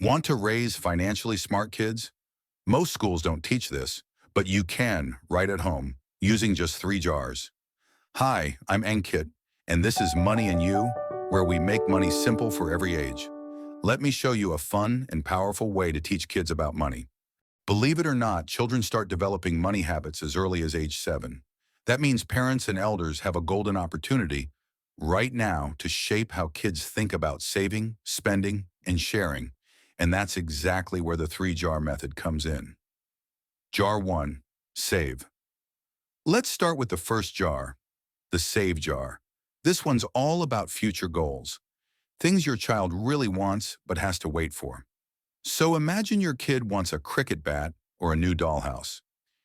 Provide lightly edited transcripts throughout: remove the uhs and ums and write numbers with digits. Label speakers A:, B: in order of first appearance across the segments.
A: Want to raise financially smart kids? Most schools don't teach this, but you can right at home using just 3 jars. Hi, I'm Ankit, and this is Money and You, where we make money simple for every age. Let me show you a fun and powerful way to teach kids about money. Believe it or not, children start developing money habits as early as age 7. That means parents and elders have a golden opportunity right now to shape how kids think about saving, spending, and sharing. And that's exactly where the 3 jar method comes in. Jar 1, save. Let's start with the first jar, the save jar. This one's all about future goals, things your child really wants but has to wait for. So imagine your kid wants a cricket bat or a new dollhouse.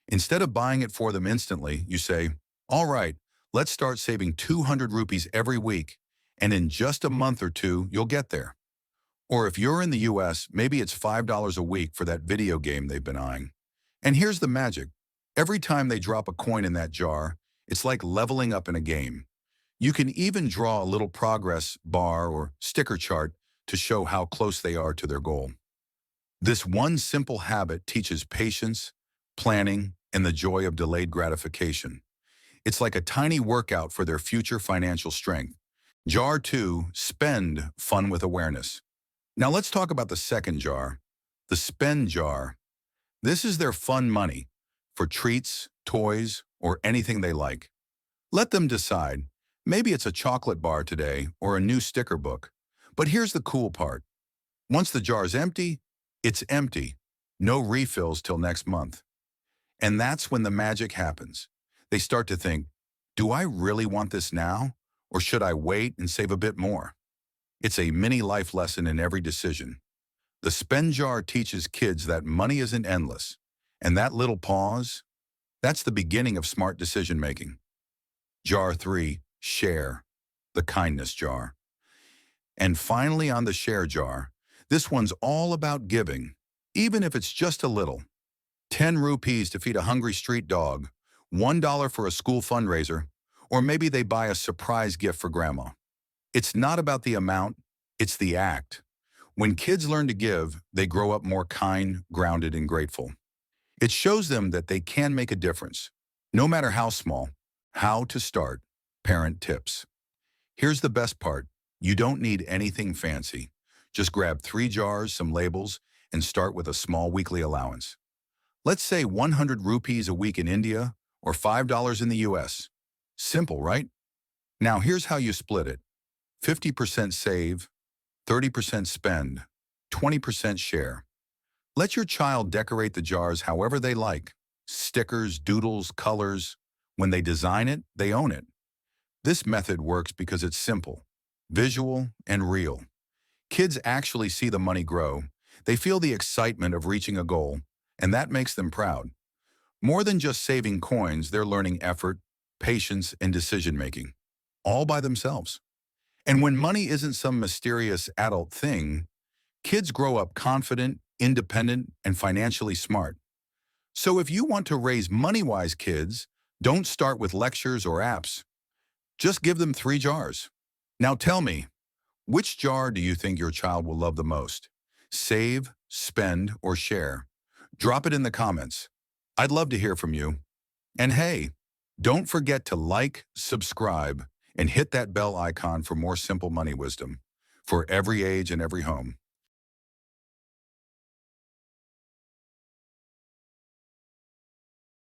A: Instead of buying it for them instantly, you say, all right, let's start saving 200 rupees every week, and in just a month or two, you'll get there. Or if you're in the US, maybe it's $5 a week for that video game they've been eyeing. And here's the magic. Every time they drop a coin in that jar, it's like leveling up in a game. You can even draw a little progress bar or sticker chart to show how close they are to their goal. This one simple habit teaches patience, planning, and the joy of delayed gratification. It's like a tiny workout for their future financial strength. Jar 2, spend fun with awareness. Now let's talk about the second jar, the spend jar. This is their fun money for treats, toys, or anything they like. Let them decide. Maybe it's a chocolate bar today or a new sticker book. But here's the cool part. Once the jar's empty, it's empty. No refills till next month. And that's when the magic happens. They start to think, do I really want this now? Or should I wait and save a bit more? It's a mini life lesson in every decision. The spend jar teaches kids that money isn't endless. And that little pause, that's the beginning of smart decision making. Jar 3, share, the kindness jar. And finally on the share jar, this one's all about giving, even if it's just a little. 10 rupees to feed a hungry street dog, $1 for a school fundraiser, or maybe they buy a surprise gift for grandma. It's not about the amount, it's the act. When kids learn to give, they grow up more kind, grounded, and grateful. It shows them that they can make a difference, no matter how small. How to start. Parent tips. Here's the best part. You don't need anything fancy. Just grab 3 jars, some labels, and start with a small weekly allowance. Let's say 100 rupees a week in India or $5 in the US. Simple, right? Now here's how you split it. 50% save, 30% spend, 20% share. Let your child decorate the jars however they like. Stickers, doodles, colors. When they design it, they own it. This method works because it's simple, visual, and real. Kids actually see the money grow. They feel the excitement of reaching a goal, and that makes them proud. More than just saving coins, they're learning effort, patience, and decision-making, all by themselves. And when money isn't some mysterious adult thing, kids grow up confident, independent, and financially smart. So if you want to raise money-wise kids, don't start with lectures or apps. Just give them 3 jars. Now tell me, which jar do you think your child will love the most? Save, spend, or share? Drop it in the comments. I'd love to hear from you. And hey, don't forget to like, subscribe, and hit that bell icon for more simple money wisdom for every age and every home.